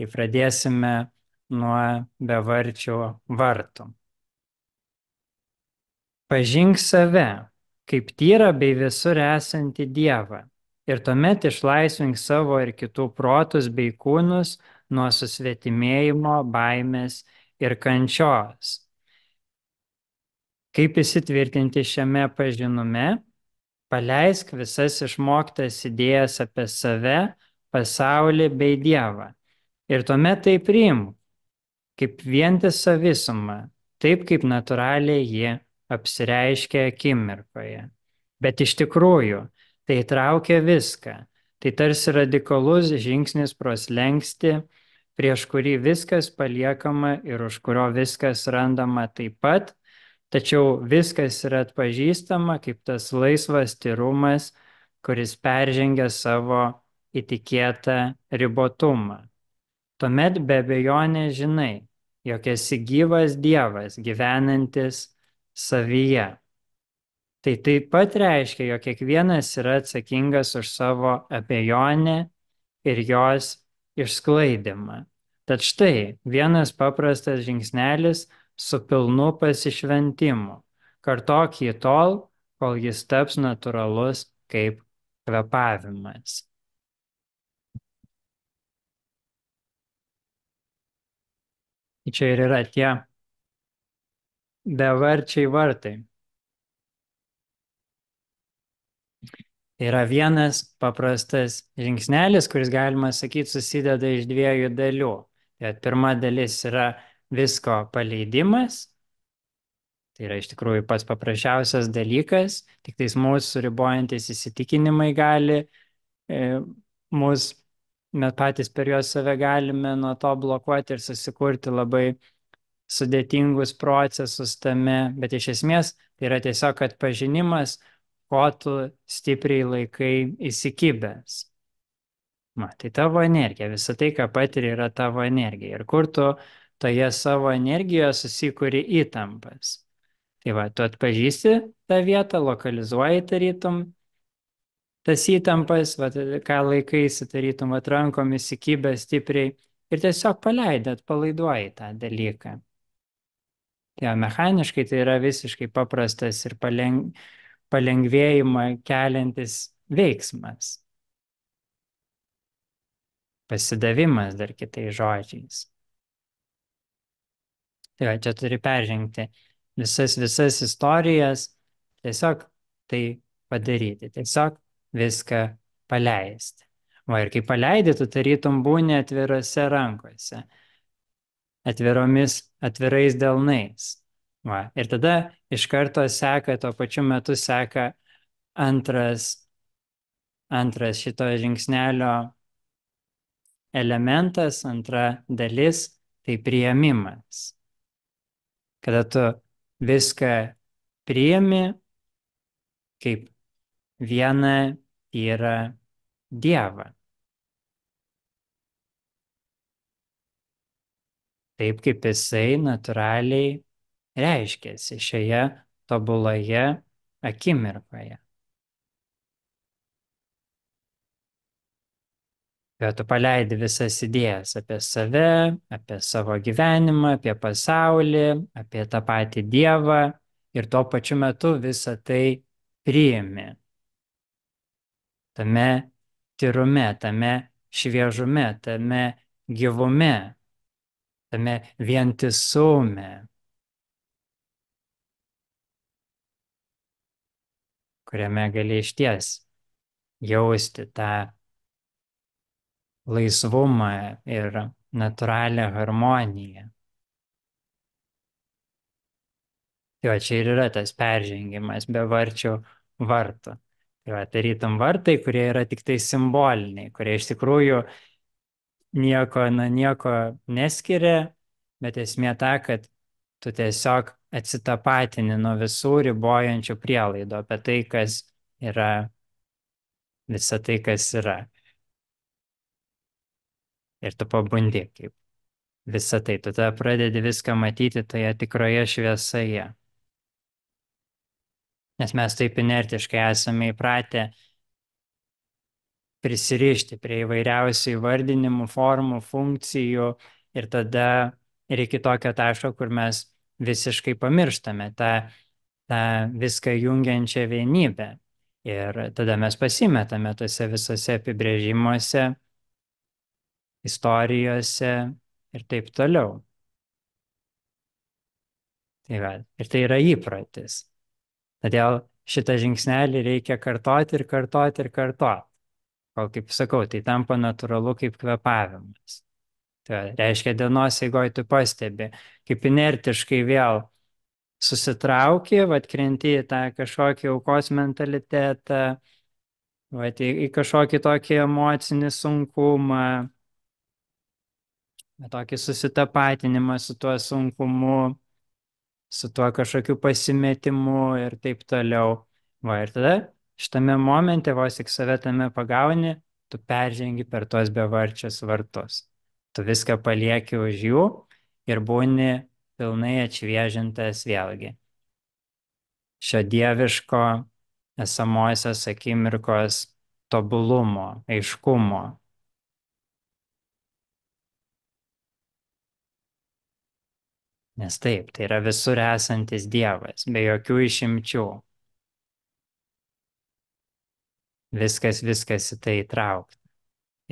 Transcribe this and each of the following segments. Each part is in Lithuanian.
Tai pradėsime nuo bevarčių vartų. Pažink save, kaip tyrą bei visur esantį Dievą, ir tuomet išlaisvink savo ir kitų protus bei kūnus nuo susvetimėjimo, baimės ir kančios. Kaip įsitvirtinti šiame pažinume? Paleisk visas išmoktas idėjas apie save, pasaulį bei Dievą. Ir tuomet tai priimk kaip vientisą visumą, taip kaip natūraliai ji apsireiškia akimirkoje. Bet iš tikrųjų, tai traukia viską. Tai tarsi radikalus žingsnis pro slenkstį, prieš kurį viskas paliekama ir už kurio viskas randama taip pat, tačiau viskas yra atpažįstama kaip tas laisvas tyrumas, kuris peržengia savo įtikėtą ribotumą. Tuomet be abejonės žinai, jog esi gyvas Dievas, gyvenantis savyje. Tai taip pat reiškia, jog kiekvienas yra atsakingas už savo abejonę ir jos išsklaidimą. Tad štai vienas paprastas žingsnelis su pilnu pasišventimu. Kartok jį tol, kol jis taps natūralus kaip kvėpavimas. Čia ir yra tie bevarčiai vartai. Tai yra vienas paprastas žingsnelis, kuris, galima sakyti, susideda iš dviejų dalių. Tai pirma dalis yra visko paleidimas. Tai yra iš tikrųjų pats paprasčiausias dalykas, tik tais mūsų ribojantis įsitikinimai gali, mes patys per juos save galime nuo to blokuoti ir susikurti labai sudėtingus procesus tame, bet iš esmės tai yra tiesiog atpažinimas, ko tu stipriai laikai įsikibęs. Tai tavo energija, visa tai, ką patiri, yra tavo energija. Ir kur tu toje savo energijoje susikuri įtampas. Tai va, tu atpažįsti tą vietą, lokalizuoji tarytum tas įtampas, va, ką laikaisi tarytum atrankom įsikibęs stipriai ir tiesiog paleidai, atpalaiduoji tą dalyką. Tai mechaniškai tai yra visiškai paprastas ir palengvėjimą keliantis veiksmas. Pasidavimas dar kitais žodžiais. Tai va, čia turi peržengti visas istorijas, tiesiog tai padaryti, tiesiog viską paleisti. Va, ir kai paleidi, tu tarytum būni atvirose rankose, atvirais delnais. Va, ir tada iš karto seka, tuo pačiu metu seka antras šito žingsnelio elementas, antra dalis, tai priėmimas. Kada tu viską priimi kaip vieną yra Dievą. Taip kaip jisai natūraliai reiškiasi šioje tobuloje akimirkoje. Kad tu paleidi visas idėjas apie save, apie savo gyvenimą, apie pasaulį, apie tą patį Dievą ir tuo pačiu metu visą tai priimi. Tame tyrume, tame šviežume, tame gyvume, tame vientisume, kuriame gali išties jausti tą laisvumą ir natūralią harmoniją. Tai va, čia ir yra tas peržengimas bevarčių vartų. Tai va, tarytum vartai, kurie yra tik tai simboliniai, kurie iš tikrųjų nieko neskiria, bet esmė ta, kad tu tiesiog atsitapatini nuo visų ribojančių prielaidų apie tai, kas yra, visa tai, kas yra. Ir tu pabundi kaip visa tai, tu tada pradedi viską matyti toje tikroje šviesoje. Nes mes taip inertiškai esame įpratę prisirišti prie įvairiausių įvardinimų, formų, funkcijų ir tada ir iki tokio taško, kur mes visiškai pamirštame tą viską jungiančią vienybę. Ir tada mes pasimetame tuose visose apibrėžimuose, istorijose ir taip toliau. Tai va, ir tai yra įprotis. Todėl šitą žingsnelį reikia kartoti ir kartoti ir kartoti. Kol, kaip sakau, tai tampa natūralu kaip kvėpavimas. Tai reiškia, dienos eigoje tu pastebi, kaip inertiškai vėl susitrauki, atkrenti į tą kažkokį aukos mentalitetą, į kažkokį tokį emocinį sunkumą, tokį susitapatinimą su tuo sunkumu, su tuo kažkokiu pasimetimu ir taip toliau. Va, ir tada šitame momente vos tik save tame pagauni, tu peržengi per tuos bevarčius vartus. Tu viską palieki už jų ir būni pilnai atšviežintas vėlgi. Šio dieviško esamosios akimirkos tobulumo, aiškumo. Nes taip, tai yra visur esantis Dievas, be jokių išimčių. Viskas į tai įtraukta.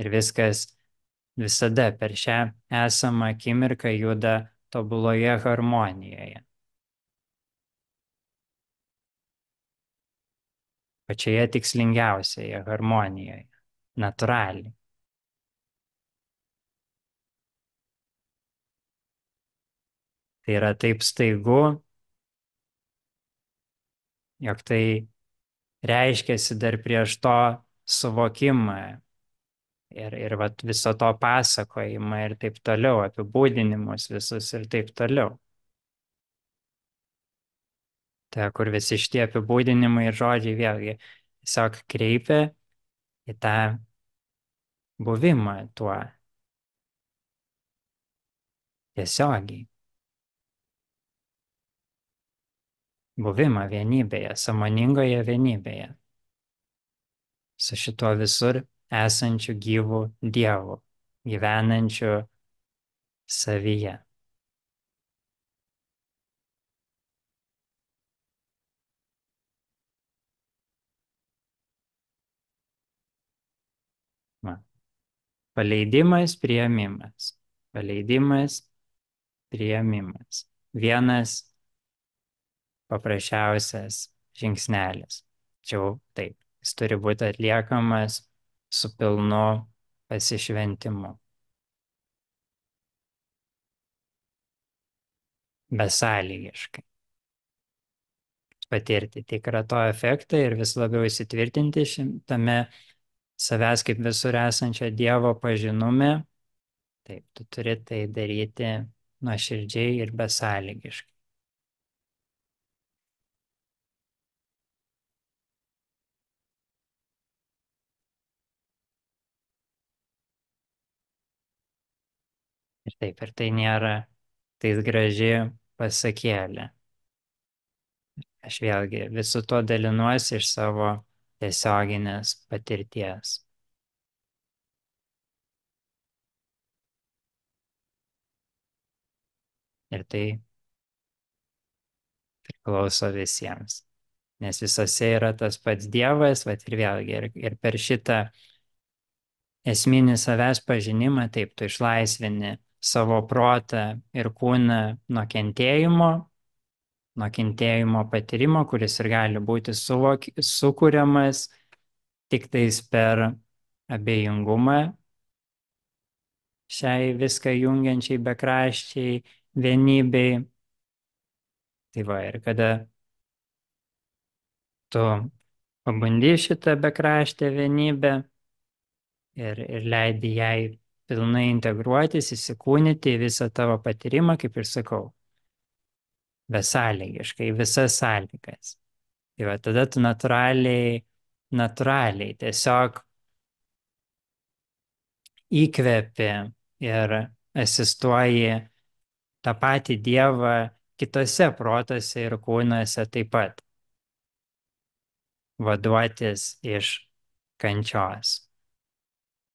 Ir viskas visada per šią esamą akimirką juda tobuloje harmonijoje. Pačioje tikslingiausioje harmonijoje. Natūraliai. Tai yra taip staigu, jog tai reiškiasi dar prieš to suvokimą ir vat, viso to pasakojimą ir taip toliau, apibūdinimus visus ir taip toliau. Tai kur visi šitie apibūdinimai ir žodžiai vėlgi tiesiog kreipia į tą buvimą tuo tiesiogiai. Buvimą vienybėje, sąmoningoje vienybėje. Su šituo visur esančiu gyvu Dievu, gyvenančiu savyje. Va. Paleidimas, priėmimas. Paleidimas, priėmimas. Vienas paprasčiausias žingsnelis. Tačiau taip, jis turi būti atliekamas su pilnu pasišventimu. Besąlygiškai. Patirti tikrą to efektą ir vis labiau įsitvirtinti šitame savęs kaip visur esančio Dievo pažinume. Taip, tu turi tai daryti nuoširdžiai ir besąlygiškai. Ir taip, ir tai nėra tais graži pasakėlė. Aš vėlgi visu tuo dalinuosi iš savo tiesioginės patirties. Ir tai priklauso visiems. Nes visose yra tas pats Dievas, vat ir vėlgi, ir per šitą esminį savęs pažinimą, taip, tu išlaisvini savo protą ir kūną nuo kentėjimo patyrimo, kuris ir gali būti sukūriamas tik tais per abejingumą šiai viską jungiančiai bekraščiai vienybei. Tai va, ir kada tu pabandy šitą bekraštę vienybę ir leidi jai pilnai integruotis, įsikūnyti į visą tavo patyrimą, kaip ir sakau, besąlygiškai, visas sąlygas. Tai va, tada tu natūraliai tiesiog įkvepi ir asistuoji tą patį Dievą kitose protuose ir kūnuose taip pat vaduotis iš kančios.